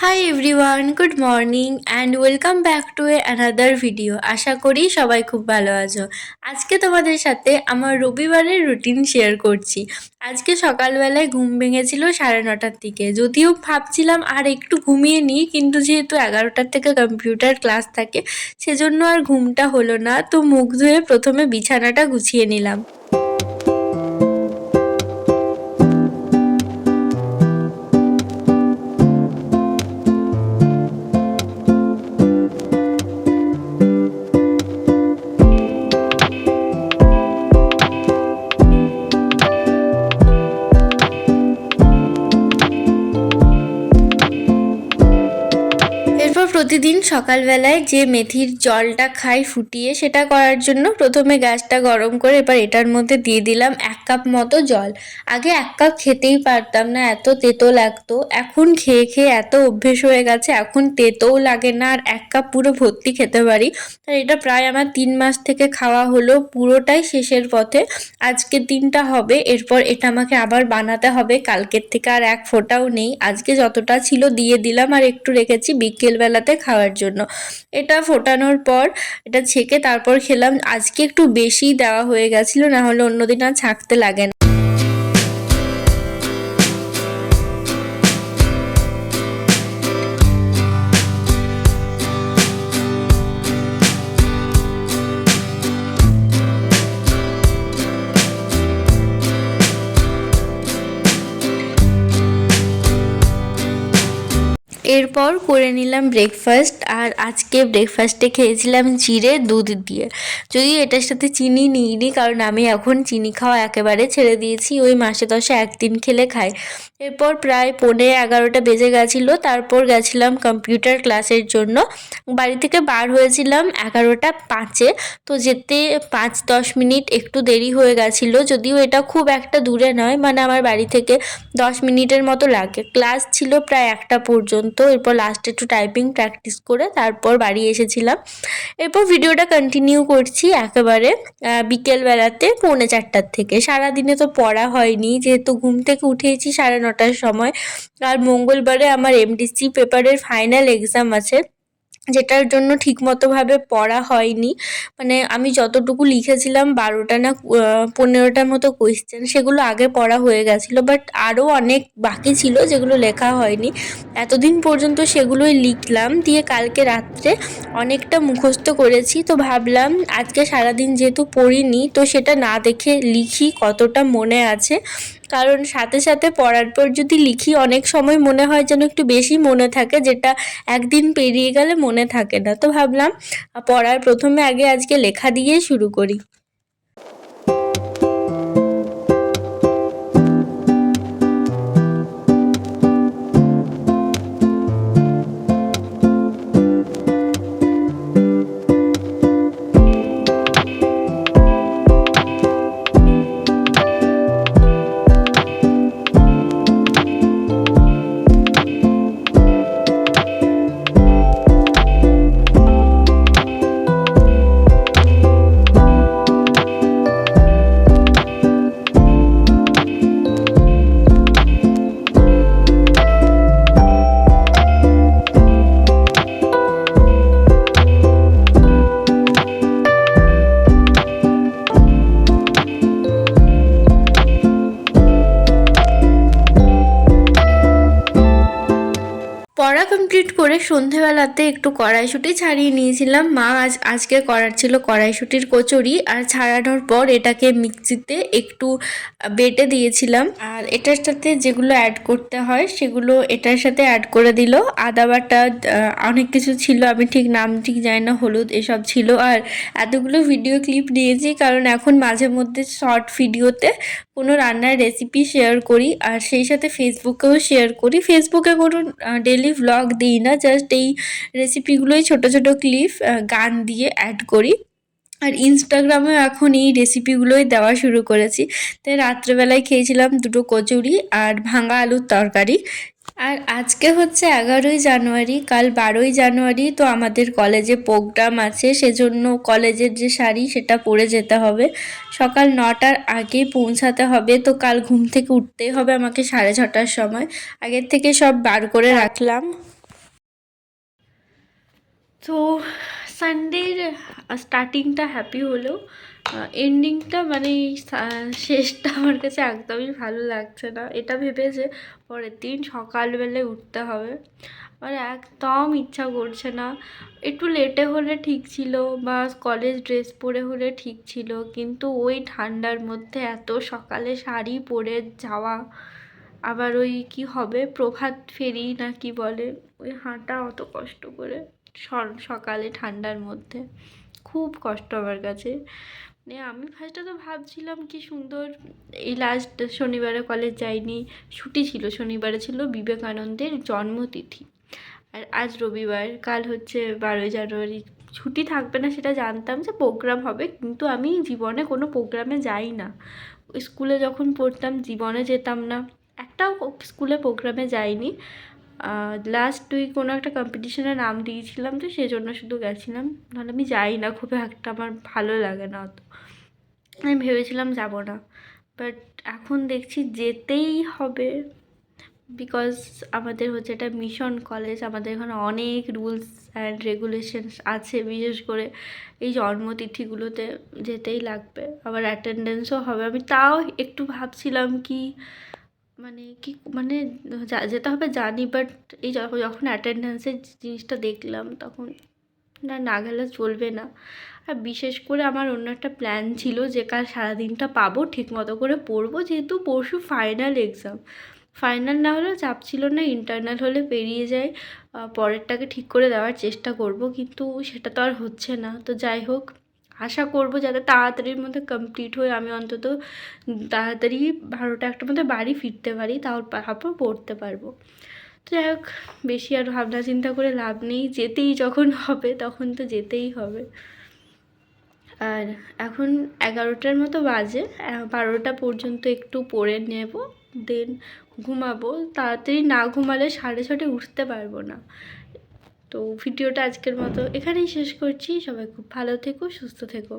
High everyone, good morning and welcome back to another video. আশা করি সবাই খুব ভালো আছো। আজকে তোমাদের সাথে আমার রবিবারের রুটিন শেয়ার করছি। আজকে সকালবেলায় ঘুম ভেঙেছিল 9:30টার দিকে। যদিও ভাবছিলাম আর একটু ঘুমিয়ে নিই, কিন্তু যেহেতু 11টার থেকে কম্পিউটার ক্লাস থাকে সেজন্য আর ঘুমটা হলো না। তো মুখ ধুয়ে প্রথমে বিছানাটা গুছিয়ে নিলাম। এরপর প্রতিদিন সকালবেলায় যে মেথির জলটা খাই ফুটিয়ে, সেটা করার জন্য প্রথমে গ্যাসটা গরম করে এবার এটার মধ্যে দিয়ে দিলাম 1 কাপ মতো জল। আগে 1 কাপ খেতেই পারতাম না, এত তেতো লাগতো। এখন খেয়ে খেয়ে এত অভ্যেস হয়ে গেছে, এখন তেতোও লাগে না, আর 1 কাপ পুরো ভর্তি খেতে পারি। আর এটা প্রায় আমার 3 মাস থেকে খাওয়া হলো, পুরোটাই শেষের পথে। আজকে 3টা হবে, এরপর এটা আমাকে আবার বানাতে হবে। কালকের থেকে আর এক ফোঁটাও নেই, আজকে যতটা ছিল দিয়ে দিলাম, আর একটু রেখেছি বিকেলবেলাতে খাওয়ার জন্য। এটা ফোটানোর পর এটা ছেঁকে তারপর খেলাম। আজকে একটু বেশি দেওয়া হয়ে গেছিলো, না হলে অন্যদিন আর ছাঁকতে লাগে না। এরপর করে নিলাম ব্রেকফাস্ট। আর আজকে ব্রেকফাস্টে খেয়েছিলাম চিড়ে দুধ দিয়ে। যদিও এটার সাথে চিনি নিইনি, কারণ আমি এখন চিনি খাওয়া একেবারে ছেড়ে দিয়েছি, ওই মাসে দশে একদিন খেলে খাই। এরপর প্রায় 11:15 বেজে গেছিলো, তারপর গেছিলাম কম্পিউটার ক্লাসের জন্য। বাড়ি থেকে বার হয়েছিলাম 11টা 5-এ, তো যেতে 5-10 মিনিট একটু দেরি হয়ে গেছিলো। যদিও এটা খুব একটা দূরে নয়, মানে আমার বাড়ি থেকে 10 মিনিটের মতো লাগে। ক্লাস ছিল প্রায় 1টা পর্যন্ত। এরপর লাস্টে একটু টাইপিং প্র্যাকটিস করে তারপর বাড়ি এসেছিলাম। এরপর ভিডিওটা কন্টিনিউ করছি একেবারে বিকেলবেলাতে 3:45 থেকে। সারাদিনে তো পড়া হয়নি, যেহেতু ঘুম থেকে উঠেছি 9:30টার সময়। আর মঙ্গলবারে আমার এমডিসি পেপারের ফাইনাল এক্সাম আছে, যেটার জন্য ঠিকমতোভাবে পড়া হয়নি। মানে আমি যতটুকু লিখেছিলাম 12টা না 15টার মতো কোয়েশ্চেন, সেগুলো আগে পড়া হয়ে গেছিলো, বাট আরও অনেক বাকি ছিল যেগুলো লেখা হয়নি। এতদিন পর্যন্ত সেগুলোই লিখলাম, দিয়ে কালকে রাত্রে অনেকটা মুখস্থ করেছি। তো ভাবলাম আজকে সারাদিন যেহেতু পড়িনি, তো সেটা না দেখে লিখি কতটা মনে আছে। কারণ সাথে সাথে পড়ার পর যদি লিখি, অনেক সময় মনে হয় যেন একটু বেশি মনে থাকে, যেটা একদিন পেরিয়ে গেলে মনে থাকে না। তো ভাবলাম পড়ার প্রথমে আগে আজকে লেখা দিয়ে শুরু করি। পড়া কমপ্লিট করে সন্ধেবেলাতে একটু কড়াইশুঁটি ছাড়িয়ে নিয়েছিলাম। মা আজকে করার ছিল কড়াইশুঁটির কচুরি, আর ছাড়ানোর পর এটাকে মিক্সিতে একটু বেটে দিয়েছিলাম। আর এটার সাথে যেগুলো অ্যাড করতে হয় সেগুলো এটার সাথে অ্যাড করে দিল। আদা বাটা, অনেক কিছু ছিল, আমি নাম ঠিক জানি না, হলুদ, এসব ছিল। আর এতগুলো ভিডিও ক্লিপ নিয়েছি কারণ এখন মাঝে মধ্যে শর্ট ভিডিওতে কোনো রান্নার রেসিপি শেয়ার করি, আর সেই সাথে ফেসবুকেও শেয়ার করি। ফেসবুকে কোনো ডেলি ভ্লগ দিই না, জাস্ট এই রেসিপিগুলোই ছোট ছোট ক্লিপ গান দিয়ে অ্যাড করি। আর ইনস্টাগ্রামেও এখন এই রেসিপিগুলোই দেওয়া শুরু করেছি। তাই রাত্রেবেলায় খেয়েছিলাম 2টো কচুরি আর ভাঙা আলুর তরকারি। আর আজকে হচ্ছে 11ই জানুয়ারি, কাল 12ই জানুয়ারি। তো আমাদের কলেজে প্রোগ্রাম আছে, সেজন্য কলেজের যে শাড়ি সেটা পরে যেতে হবে। সকাল 9টার আগে পৌঁছাতে হবে। তো কাল ঘুম থেকে উঠতেই হবে আমাকে 6:30টার সময়। আগের থেকে সব বার করে রাখলাম। সো সানডের স্টার্টিংটা হ্যাপি হলেও এন্ডিংটা মানে শেষটা আমার কাছে একদমই ভালো লাগছে না। এটা ভেবে যে পরের দিন সকালবেলায় উঠতে হবে, আমার একদম ইচ্ছা করছে না। একটু লেটে হলে ঠিক ছিল বা কলেজ ড্রেস পরে হলে ঠিক ছিল, কিন্তু ওই ঠান্ডার মধ্যে এত সকালে শাড়ি পরে যাওয়া, আবার ওই কি হবে প্রভাত ফেরি না কি বলে, ওই হাঁটা অত কষ্ট করে সকালে ঠান্ডার মধ্যে খুব কষ্ট আমার কাছে। মানে আমি ফার্স্টে তো ভাবছিলাম কি সুন্দর, এই লাস্ট শনিবারে কলেজ যাইনি, ছুটি ছিল, শনিবারে ছিল বিবেকানন্দের জন্মতিথি, আর আজ রবিবার, কাল হচ্ছে 12ই জানুয়ারি। ছুটি থাকবে না সেটা জানতাম, যে প্রোগ্রাম হবে, কিন্তু আমি জীবনে কোনো প্রোগ্রামে যাই না। স্কুলে যখন পড়তাম জীবনে যেতাম না, একটাও স্কুলে প্রোগ্রামে যাইনি। লাস্ট উইক কোনো একটা কম্পিটিশনে নাম দিয়েছিলাম, তো সেজন্য শুধু গেছিলাম, নাহলে আমি যাই না খুব একটা, আমার ভালো লাগে না অত। আমি ভেবেছিলাম যাব না, বাট এখন দেখছি যেতেই হবে, বিকজ আমাদের হচ্ছে এটা মিশন কলেজ, আমাদের এখানে অনেক রুলস অ্যান্ড রেগুলেশনস আছে, বিশেষ করে এই জন্মতিথিগুলোতে যেতেই লাগবে, আবার অ্যাটেন্ডেন্সও হবে। আমি তাও একটু ভাবছিলাম কি মানে যেতে হবে জানি, বাট এই যখন অ্যাটেন্ডেন্সের জিনিসটা দেখলাম তখন না গেলে চলবে না। আর বিশেষ করে আমার অন্য একটা প্ল্যান ছিল যে কাল সারাদিনটা পাবো, ঠিক মতো করে পড়বো, যেহেতু পরশু ফাইনাল এক্সাম। ফাইনাল না হলেও চাপ ছিল না, ইন্টারনাল হলে পেরিয়ে যায়, পরেরটাকে ঠিক করে দেওয়ার চেষ্টা করব, কিন্তু সেটা তো আর হচ্ছে না। তো যাই হোক, আশা করব যাতে তাড়াতাড়ির মধ্যে কমপ্লিট হয়ে আমি অন্তত তাড়াতাড়ি 12টা-1টার মধ্যে বাড়ি ফিরতে পারি, তারপর পড়তে পারবো। তো যাই হোক, বেশি আর ভাবনা চিন্তা করে লাভ নেই, যেতেই যখন হবে তখন তো যেতেই হবে। আর এখন 11টার মতো বাজে, 12টা পর্যন্ত একটু পড়ে নেব, দেন ঘুমাবো। তাড়াতাড়ি না ঘুমালে 6:30টায় উঠতে পারবো না। তো ভিডিওটা আজকের মতো এখানেই শেষ করছি। সবাই খুব ভালো থেকো, সুস্থ থেকো।